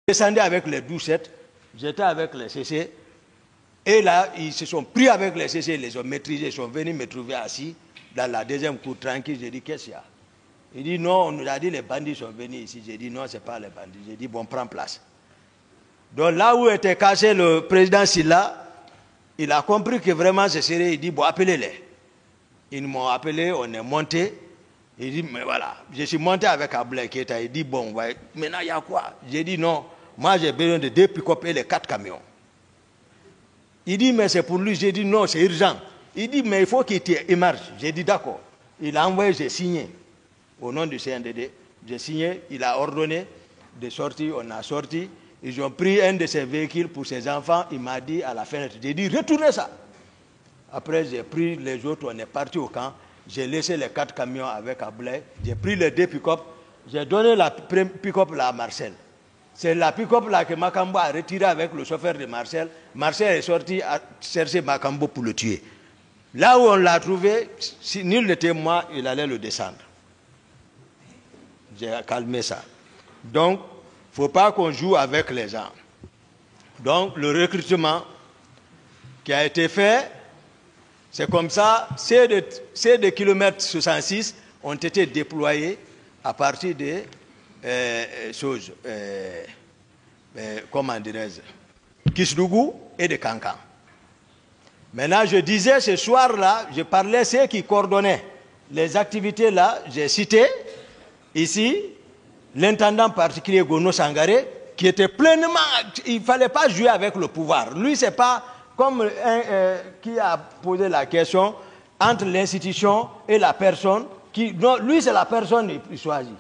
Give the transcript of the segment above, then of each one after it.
descendu avec les 12-7, j'étais avec les CC, et là, ils se sont pris avec les CC, ils les ont maîtrisés, ils sont venus me trouver assis dans la deuxième cour tranquille. J'ai dit, qu'est-ce qu'il y a? Il dit, non, on nous a dit les bandits sont venus ici. J'ai dit, non, ce n'est pas les bandits. J'ai dit, bon, prends place. Donc là où était caché le président Silla, il a compris que vraiment ce serait, il dit, bon, appelez-les. Ils m'ont appelé, on est monté. Il dit, mais voilà, je suis monté avec Abdoulaye Keïta. Il dit, bon, maintenant il y a quoi? J'ai dit, non, moi j'ai besoin de 2 pick-up et les 4 camions. Il dit, mais c'est pour lui. J'ai dit, non, c'est urgent. Il dit, mais il faut qu'il émerge. J'ai dit, d'accord. Il a envoyé, j'ai signé. Au nom du CNDD, j'ai signé, il a ordonné de sortir, on a sorti. Ils ont pris un de ses véhicules pour ses enfants. Il m'a dit à la fenêtre, j'ai dit, retournez ça. Après, j'ai pris les autres, on est parti au camp. J'ai laissé les 4 camions avec Abdoulaye. J'ai pris les 2 pick-up. J'ai donné la pick-up à Marcel. C'est la pick-up là que Makambo a retiré avec le chauffeur de Marcel. Marcel est sorti à chercher Makambo pour le tuer. Là où on l'a trouvé, si nul n'était moi, il allait le descendre. J'ai calmé ça. Donc, il ne faut pas qu'on joue avec les gens. Donc, le recrutement qui a été fait, c'est comme ça, ces de kilomètres 66 ont été déployés à partir des choses, comment dirais-je, Kisdougou et de Kankan. Maintenant, je disais ce soir-là, je parlais ceux qui coordonnaient les activités là, j'ai cité ici l'intendant particulier Gono Sangaré, qui était pleinement, il ne fallait pas jouer avec le pouvoir. Lui, c'est pas comme qui a posé la question entre l'institution et la personne. Non, lui, c'est la personne qui choisit.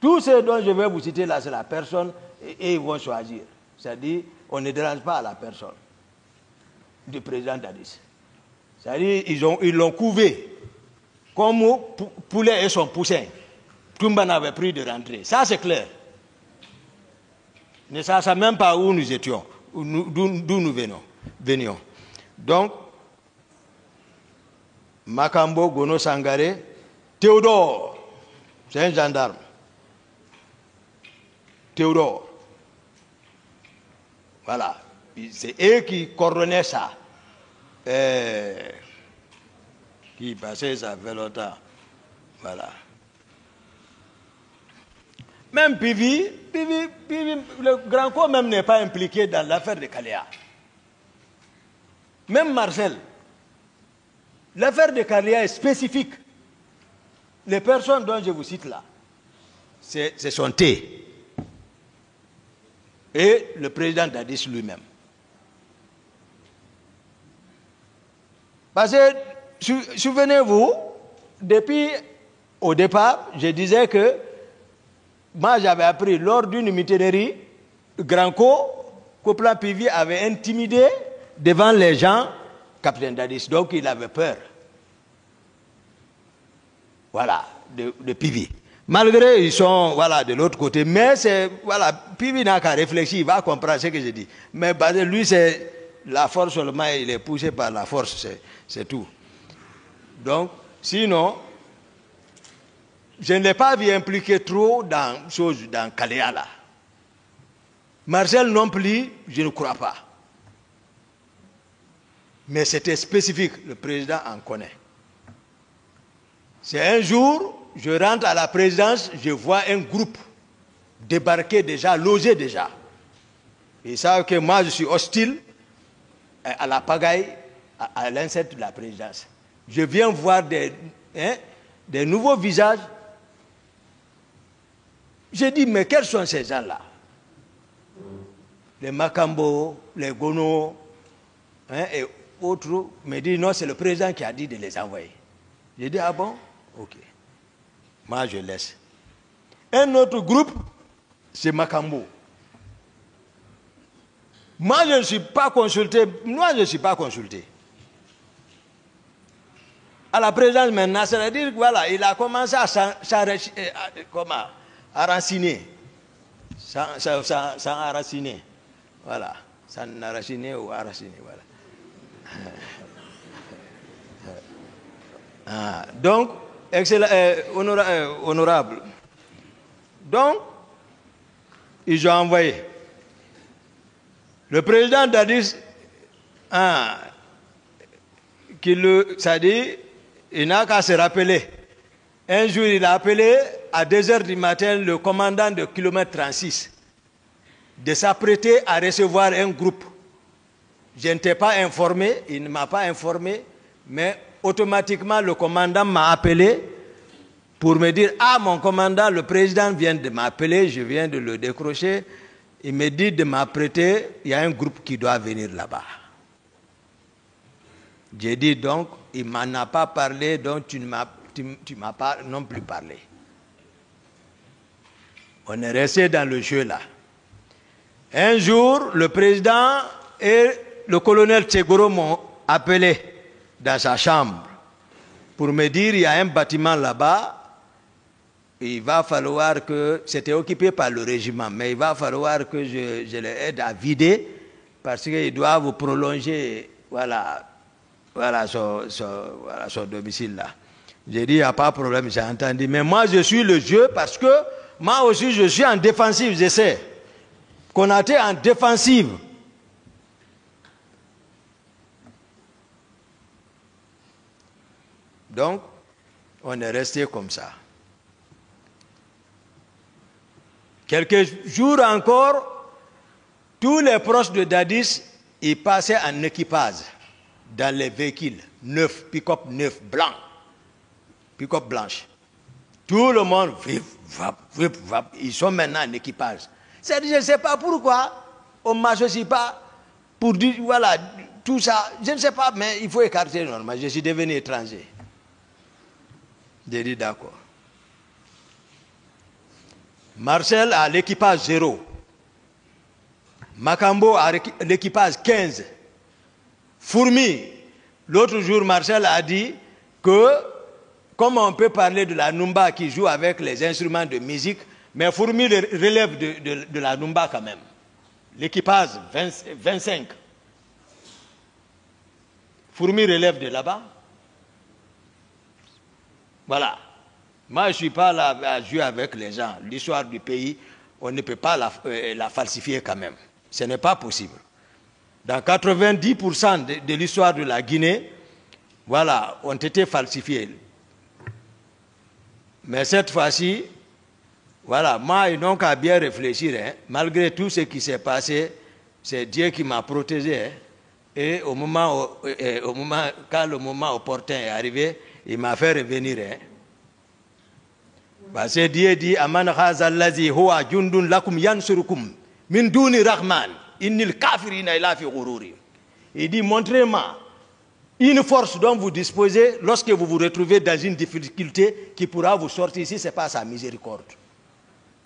Tout ce dont je vais vous citer là, c'est la personne et ils vont choisir. C'est-à-dire, on ne dérange pas à la personne du président Dadis. C'est-à-dire, ils l'ont couvé comme poulet et son poussin. Toumba n'avait pris de rentrée. Ça, c'est clair. Ne sait même pas où nous étions, d'où nous venions. Donc, Makambo, Gono Sangaré, Théodore, c'est un gendarme. Théodore. Voilà. C'est eux qui coordonnaient ça. Qui passaient, ça fait longtemps. Voilà. Même Pivi, le grand corps même n'est pas impliqué dans l'affaire de Kaléa. Même Marcel. L'affaire de Kaléa est spécifique. Les personnes dont je vous cite là, c'est son T. Et le président Dadis lui-même. Parce que, souvenez-vous, depuis au départ, je disais que moi j'avais appris lors d'une mutinerie, Granco, Coplan Pivi avait intimidé devant les gens capitaine Dadis. Donc il avait peur. Voilà, de Pivi. Malgré ils sont voilà, de l'autre côté, mais c'est voilà, Pivi n'a qu'à réfléchir, il va comprendre ce que je dis. Mais lui, c'est la force seulement, il est poussé par la force, c'est tout. Donc, sinon, je ne l'ai pas vu impliqué trop dans Kaléa là. Marcel non plus, je ne crois pas. Mais c'était spécifique, le président en connaît. C'est un jour, je rentre à la présidence, je vois un groupe débarquer déjà, loger déjà. Ils savent que moi je suis hostile à la pagaille, à l'insecte de la présidence. Je viens voir des nouveaux visages. J'ai dit, mais quels sont ces gens-là? Les Makambo, les Gono, et autres, me disent, non, c'est le président qui a dit de les envoyer. J'ai dit, ah bon? Ok. Moi, je laisse. Un autre groupe, c'est Makambo. Moi, je ne suis pas consulté. Moi, je ne suis pas consulté. À la présidence maintenant, c'est-à-dire voilà, il a commencé à enraciner. Sans enraciner. Voilà. Sans enraciner ou enraciner. Voilà. Donc, excellent, honorable. Donc, ils ont envoyé. Le président Dadis, ça dit, il n'a qu'à se rappeler. Un jour, il a appelé à 2 heures du matin le commandant de kilomètre 36 de s'apprêter à recevoir un groupe. Je n'étais pas informé, il ne m'a pas informé, mais automatiquement le commandant m'a appelé pour me dire « Ah, mon commandant, le président vient de m'appeler, je viens de le décrocher. Il me dit de m'apprêter, il y a un groupe qui doit venir là-bas. » J'ai dit donc, il ne m'en a pas parlé, donc tu ne m'as pas non plus parlé. On est resté dans le jeu là. Un jour, le président et le colonel Tchegoro m'ont appelé dans sa chambre pour me dire il y a un bâtiment là-bas, il va falloir que, c'était occupé par le régiment, mais il va falloir que je les aide à vider parce qu'ils doivent prolonger son domicile là. J'ai dit il n'y a pas de problème, j'ai entendu. Mais moi je suis le jeu parce que moi aussi je suis en défensive, j'essaie. Konaté en défensive. Donc, on est resté comme ça. Quelques jours encore, tous les proches de Dadis, ils passaient en équipage dans les véhicules neufs, pick-up neufs, blancs, pick-up blanches. Tout le monde, ils sont maintenant en équipage. Je ne sais pas pourquoi on ne m'associe pas pour dire, voilà, tout ça. Je ne sais pas, mais il faut écarter normal. Je suis devenu étranger. J'ai dit d'accord. Marcel a l'équipage 0. Makambo a l'équipage 15. Fourmi, l'autre jour, Marcel a dit que, comme on peut parler de la Numba qui joue avec les instruments de musique, mais Fourmi relève de la Numba quand même. L'équipage 25. Fourmi relève de là-bas. Voilà. Moi, je ne suis pas là à jouer avec les gens. L'histoire du pays, on ne peut pas la falsifier quand même. Ce n'est pas possible. Dans 90% de l'histoire de la Guinée, voilà, ont été falsifiés. Mais cette fois-ci, voilà, moi, ils n'ont qu'à bien réfléchir. Hein. Malgré tout ce qui s'est passé, c'est Dieu qui m'a protégé. Hein. Et quand le moment opportun est arrivé, il m'a fait revenir. Hein. Parce que Dieu dit Aman khazallazi huwa jundun lakum yansurukum min duni rahman innil kafirina ila fi ghururi. Il dit montrez-moi une force dont vous disposez lorsque vous vous retrouvez dans une difficulté qui pourra vous sortir si ce n'est pas sa miséricorde.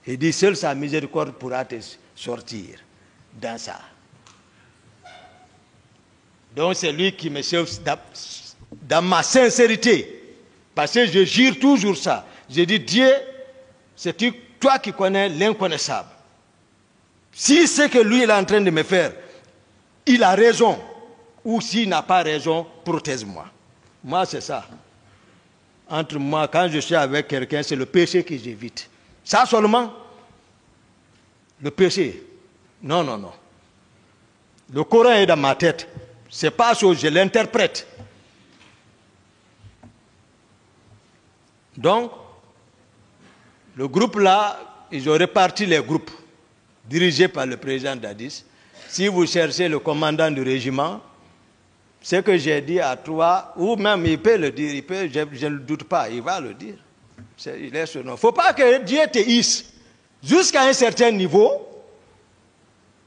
Il dit seule sa miséricorde pourra te sortir dans ça. Donc c'est lui qui me sauve dans ma sincérité. Parce que je jure toujours ça. Je dis, Dieu, c'est toi qui connais l'inconnaissable. Si ce que lui est en train de me faire, il a raison, ou s'il n'a pas raison, protège-moi. Moi, c'est ça. Entre moi, quand je suis avec quelqu'un, c'est le péché que j'évite. Ça seulement, le péché. Non, non, non. Le Coran est dans ma tête. C'est pas ça, je l'interprète. Donc, le groupe là, ils ont réparti les groupes dirigés par le président Dadis. Si vous cherchez le commandant du régiment, ce que j'ai dit à toi, ou même il peut le dire, je ne doute pas, il va le dire. Il est son nom. Il ne faut pas que Dieu te hisse jusqu'à un certain niveau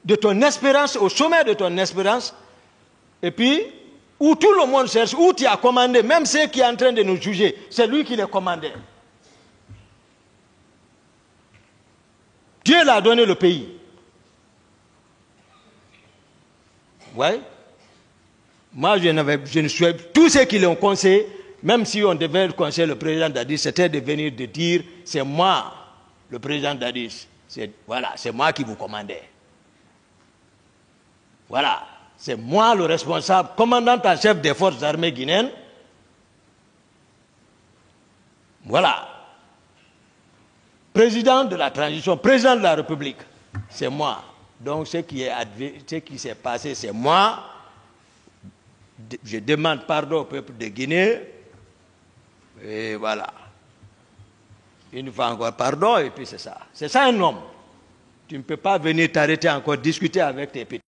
de ton espérance, au sommet de ton espérance, et puis, où tout le monde cherche, où tu as commandé, même ceux qui sont en train de nous juger, c'est lui qui les commandait. Dieu l'a donné le pays. Ouais. Moi, je ne suis... Tous ceux qui l'ont conseillé, même si on devait conseiller le président Dadis, c'était de venir de dire, c'est moi, le président Dadis. Voilà, c'est moi qui vous commandais. Voilà, c'est moi le responsable, commandant en chef des forces armées guinéennes. Voilà. Président de la transition, président de la République. c'est moi. Donc ce qui s'est passé, c'est moi. Je demande pardon au peuple de Guinée. Et voilà. Une fois encore, pardon, et puis c'est ça. C'est ça un homme. Tu ne peux pas venir t'arrêter encore, discuter avec tes petits.